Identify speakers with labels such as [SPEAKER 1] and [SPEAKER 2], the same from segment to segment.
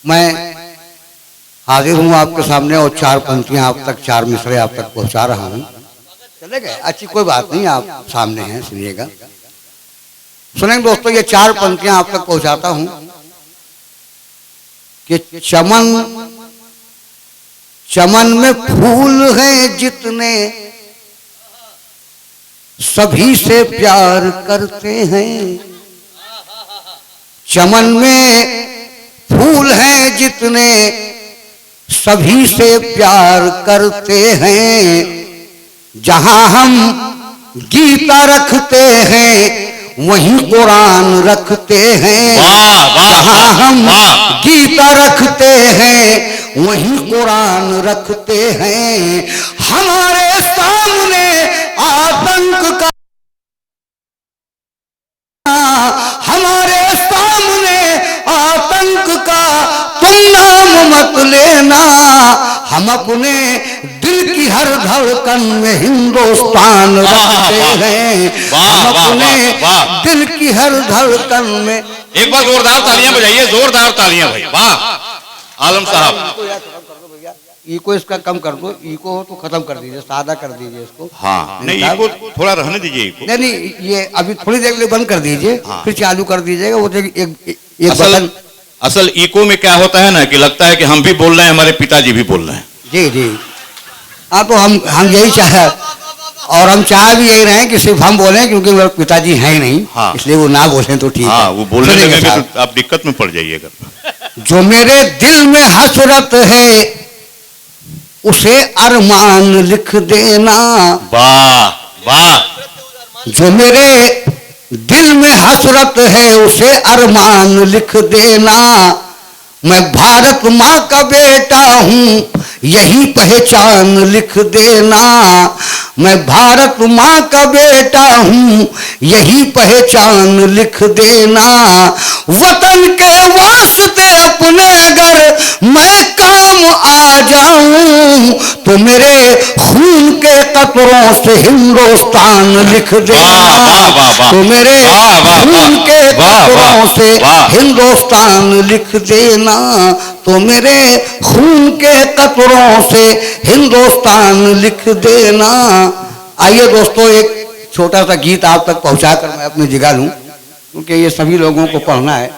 [SPEAKER 1] मैं हाजिर हूँ आपके सामने और चार पंक्तियां आप तक, चार मिसरे आप तक पहुंचा रहा हूँ। चले गए, अच्छी कोई बात नहीं, आप सामने हैं, सुनिएगा। सुनेंगे दोस्तों, ये चार पंक्तियां आप तक पहुंचाता हूं कि चमन में फूल हैं जितने सभी से प्यार करते हैं। चमन में फूल हैं जितने सभी से प्यार करते हैं। जहां हम गीता रखते हैं वहीं कुरान रखते हैं। जहां हम गीता रखते हैं वहीं कुरान रखते हैं। हमारे सामने आतंक का, हमारे सामने आतंक का तुम नाम मत लेना। हम अपने दिल की हर धड़कन में हिंदुस्तान रखते हैं। हम अपने दिल की हर धड़कन में।
[SPEAKER 2] एक बार जोरदार तालियां बजाइए, जोरदार तालियां भाई, वाह। आलम साहब,
[SPEAKER 1] इको इसका कम कर दो, इको हो तो खत्म कर दीजिए, सादा कर दीजिए इसको।
[SPEAKER 2] हाँ, नहीं इको थोड़ा रहने दीजिए इको।
[SPEAKER 1] नहीं, ये अभी थोड़ी देर के लिए बंद कर दीजिए, फिर चालू कर दीजिएगा। वो एक बटन।
[SPEAKER 2] असल इको में क्या होता है ना कि लगता है कि हम भी बोल रहे हैं, हमारे पिताजी भी बोल रहे हैं।
[SPEAKER 1] जी जी, हाँ, तो हम यही चाहे, और हम चाह भी यही रहे हैं कि सिर्फ हम बोलें, क्योंकि मेरे पिताजी हैं नहीं। हाँ, इसलिए वो ना बोलें तो ठीक है।
[SPEAKER 2] वो बोलने लगेंगे तो आप दिक्कत में पड़ जाइएगा।
[SPEAKER 1] जो मेरे दिल में हसरत है उसे अरमान लिख देना।
[SPEAKER 2] वाह वाह।
[SPEAKER 1] जो मेरे दिल में हसरत है उसे अरमान लिख देना। मैं भारत माँ का बेटा हूँ यही पहचान लिख देना। मैं भारत माँ का बेटा हूँ यही पहचान लिख देना। वतन के वास्ते अपने अगर मैं काम आ जाऊं तो मेरे खून के कतरों से हिंदुस्तान लिख देना। तो मेरे खून के कतरों से हिंदुस्तान लिख देना। तो मेरे खून के कतरों से हिंदुस्तान लिख देना। आइए दोस्तों, एक छोटा सा गीत आप तक पहुंचाकर मैं अपनी जगह लूं, क्योंकि ये सभी लोगों को पढ़ना है।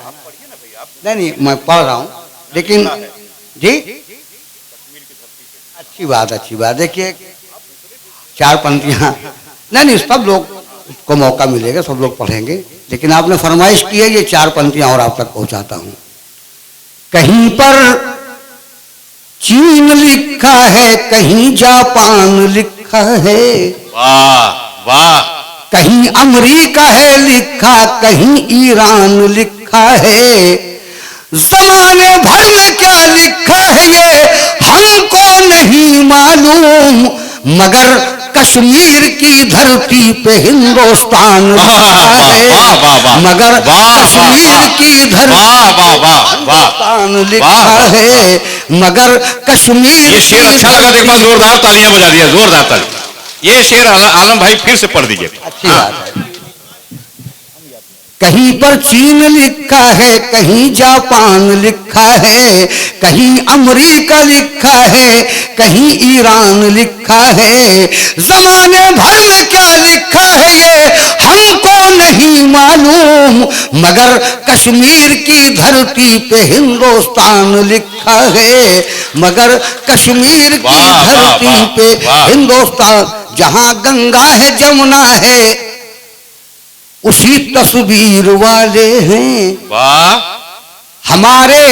[SPEAKER 1] नहीं, मैं पढ़ रहा हूं, लेकिन जी अच्छी बात। देखिए, चार पंक्तियां, नहीं, सब लोग को मौका मिलेगा, सब लोग पढ़ेंगे, लेकिन आपने फरमाइश की है, ये चार पंक्तियां और आप तक पहुंचाता हूं। कहीं पर चीन लिखा है, कहीं जापान लिखा है।
[SPEAKER 2] वाह वाह।
[SPEAKER 1] कहीं अमेरिका है लिखा, कहीं ईरान लिखा है। जमाने भर में क्या लिखा है ये हमको नहीं मालूम, मगर कश्मीर की धरती पे हिंदुस्तान लिखा है। मगर कश्मीर की धरती हिंदुस्तान लिखा है। मगर कश्मीर,
[SPEAKER 2] ये शेर अच्छा लगा, एक बार जोरदार तालियां बजा दिया, जोरदार तालियां। ये शेर आलम भाई फिर से पढ़ दीजिए।
[SPEAKER 1] अच्छी बात है। कहीं पर चीन लिखा है, कहीं जापान लिखा है, कहीं अमेरिका लिखा है, कहीं ईरान लिखा है। जमाने भर में क्या लिखा है ये हमको नहीं मालूम, मगर कश्मीर की धरती पे हिंदुस्तान लिखा है। मगर कश्मीर की धरती पे हिंदुस्तान। जहां गंगा है जमुना है उसी तस्वीर वाले हैं।
[SPEAKER 2] वाह।
[SPEAKER 1] हमारे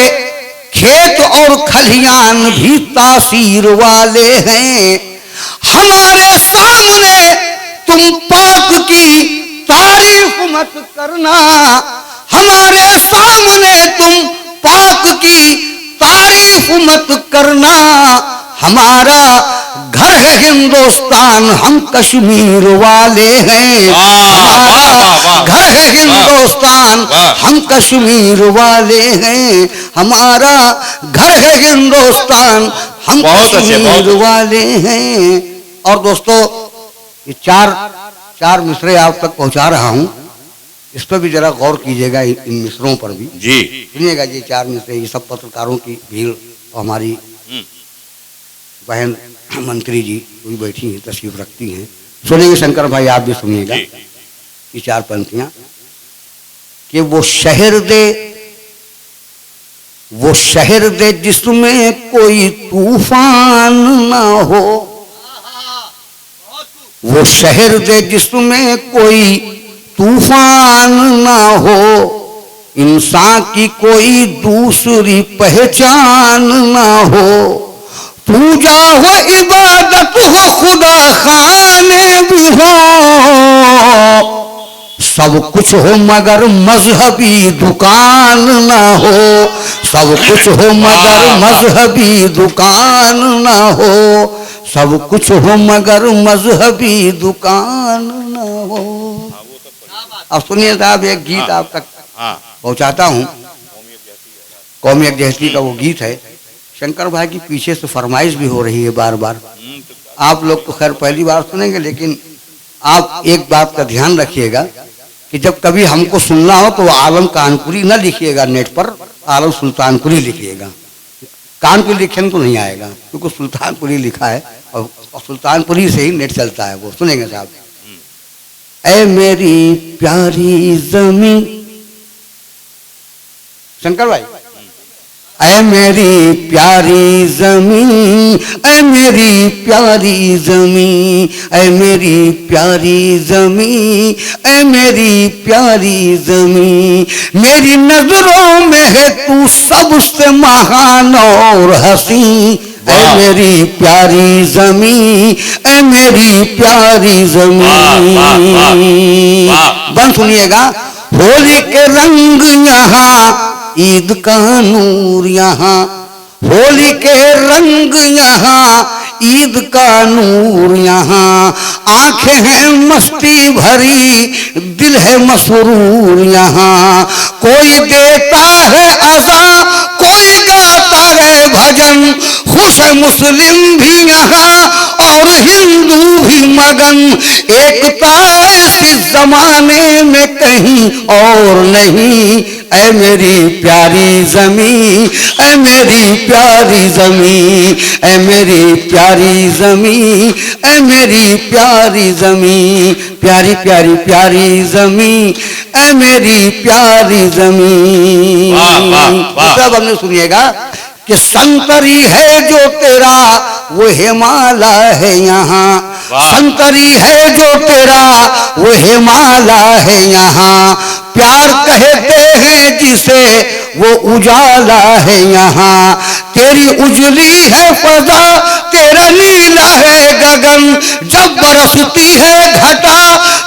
[SPEAKER 1] खेत और खलियान भी तासीर वाले हैं। हमारे सामने तुम पाक की तारीफ मत करना। हमारे सामने तुम पाक की तारीफ मत करना। हमारा घर है हिंदुस्तान, हम कश्मीर वाले हैं। हमारा घर है हिंदुस्तान, हम कश्मीर वाले हैं। हमारा घर है हिंदुस्तान, हम कश्मीर वाले हैं। और दोस्तों, ये चार मिसरे आप तक पहुंचा रहा हूं। इस पर भी जरा गौर कीजिएगा, इन मिसरों पर भी
[SPEAKER 2] जी
[SPEAKER 1] सुनिएगा। ये 4 मिसरे, ये सब पत्रकारों की भीड़ और हमारी बहन मंत्री जी भी बैठी हैं, तशरीफ रखती हैं। सुनेंगे शंकर भाई, आप भी सुनिएगा ये 4 पंक्तियां कि वो शहर दे जिसमें कोई तूफान ना हो, वो शहर दे जिसमें कोई तूफान ना हो, इंसान की कोई दूसरी पहचान ना हो, पूजा हो इबादत हो खुदा खाने भी हो, सब कुछ हो मगर मजहबी दुकान ना हो, सब कुछ हो मगर मजहबी दुकान ना हो, सब कुछ हो मगर मजहबी दुकान ना हो। अब सुनिए साहब, एक गीत आप तक पहुंचाता हूं, कौमी यकजहती का वो गीत है। शंकर भाई की पीछे से फरमाइश भी हो रही है बार बार। आप लोग तो खैर पहली बार सुनेंगे, लेकिन आप एक बात का ध्यान रखिएगा कि जब कभी हमको सुनना हो तो आलम कानपुरी न लिखिएगा नेट पर, आलम सुल्तानपुरी लिखिएगा। कानपुरी लिखेंगे तो नहीं आएगा, क्योंकि सुल्तानपुरी लिखा है और सुल्तानपुरी से ही नेट चलता है। वो सुनेंगे साहब। ऐ मेरी प्यारी जमीन, शंकर भाई, ऐ मेरी प्यारी जमीन, ऐ मेरी प्यारी जमीन, ऐ मेरी प्यारी जमीन, ऐ मेरी प्यारी जमीन, मेरी नजरों में है तू सबसे महान और हसी, ऐ मेरी प्यारी जमीन, ऐ मेरी प्यारी जमीन। बन सुनिएगा। होली के रंग यहाँ, ईद का नूर यहाँ, होली के रंग यहाँ, ईद का नूर यहाँ, आंखें हैं मस्ती भरी, दिल है मसरूर यहाँ, कोई देता है अज़ा, कोई गाता है भजन, खुश है मुस्लिम भी यहाँ और हिंदू भी मगन, एकता ऐसी जमाने में कहीं और नहीं, ऐ मेरी प्यारी जमीन, ऐ मेरी प्यारी जमीन, ऐ मेरी प्यारी जमीन, ऐ मेरी प्यारी जमीन, प्यारी प्यारी प्यारी जमीन, ऐ मेरी प्यारी जमीन। सब हमने सुनिएगा कि संतरी है जो तेरा वो हिमालय है यहाँ, संतरी है जो तेरा वो हिमालय है यहाँ, प्यार कहते हैं जिसे वो उजाला है यहाँ, तेरी उजली है फजा, तेरा नीला है गगन, जब बरसती है घटा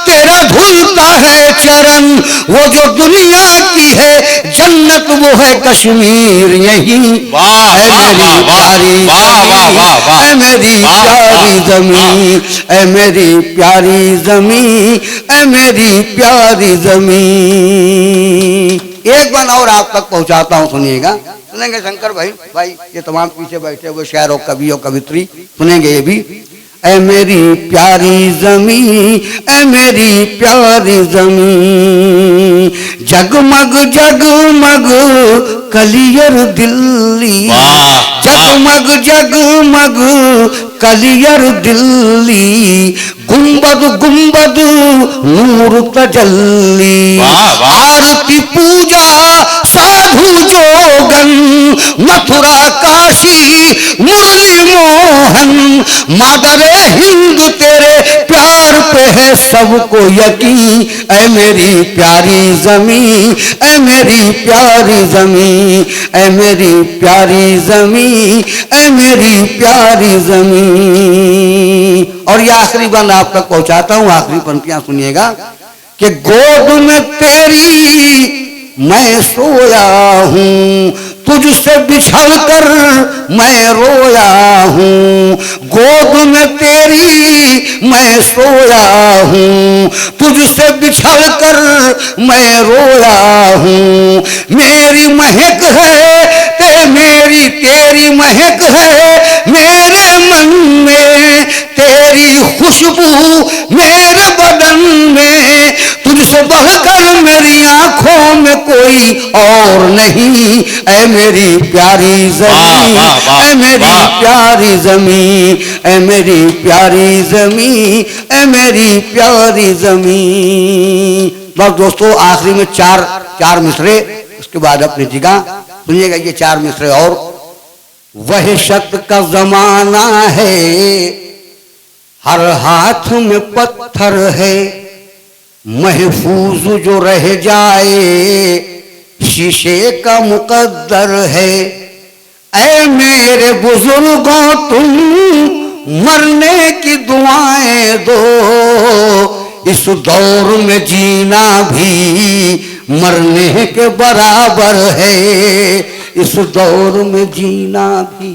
[SPEAKER 1] तेरा धुलता है चरण, वो जो दुनिया की है जन्नत वो है कश्मीर यही, ऐ मेरी प्यारी जमीन, ऐ मेरी प्यारी जमीन, ऐ मेरी प्यारी जमीन, ऐ मेरी प्यारी जमीन। एक बार और आप तक पहुंचाता हूं, सुनिएगा। सुनेंगे शंकर भाई, ये तमाम पीछे बैठे हुए शायर और कवि और कवित्री सुनेंगे ये भी। ऐ मेरी प्यारी जमीन, ऐ मेरी प्यारी जमीन, जगमग जगमग कलियर दिल्ली, जगमग जगमग कलियर दिल्ली, गुंबद गुंबद नूर तजल्ली, आरती पूजा साधु जोगन, मथुरा काशी मुरली मोहन, मादरे हिंद तेरे प्यार पे है सबको यकीन, ऐ मेरी प्यारी जमीन, ऐ मेरी प्यारी जमीन, ऐ मेरी प्यारी जमीन, ऐ मेरी प्यारी जमीन। और ये आखिरी बात आप तक पहुंचाता हूं, आखिरी पंक्तियां सुनिएगा कि गोद में तेरी मैं सोया हूँ, तुझसे बिछड़ कर मैं रोया हूँ, गोद में तेरी मैं सोया हूँ, तुझसे बिछड़ कर मैं रोया हूँ, मेरी महक है मेरी तेरी महक है मेरे मन में, तेरी खुशबू मेरे बदन में, तुझसे बढ़कर मेरी नहीं, ऐ मेरी प्यारी ज़मीं,
[SPEAKER 2] वाह, वाह,
[SPEAKER 1] ऐ मेरी
[SPEAKER 2] वाह।
[SPEAKER 1] प्यारी ज़मीं, ऐ मेरी प्यारी ज़मीं, ऐ मेरी प्यारी ज़मीं। बस दोस्तों, आखिरी में चार मिसरे, उसके बाद अपनी जगह सुनिएगा ये 4 मिसरे और। वहशत का जमाना है, हर हाथ में पत्थर है, महफूज जो रह जाए शीशे का मुकद्दर है। ऐ मेरे बुजुर्गों तुम मरने की दुआएं दो, इस दौर में जीना भी मरने के बराबर है, इस दौर में जीना भी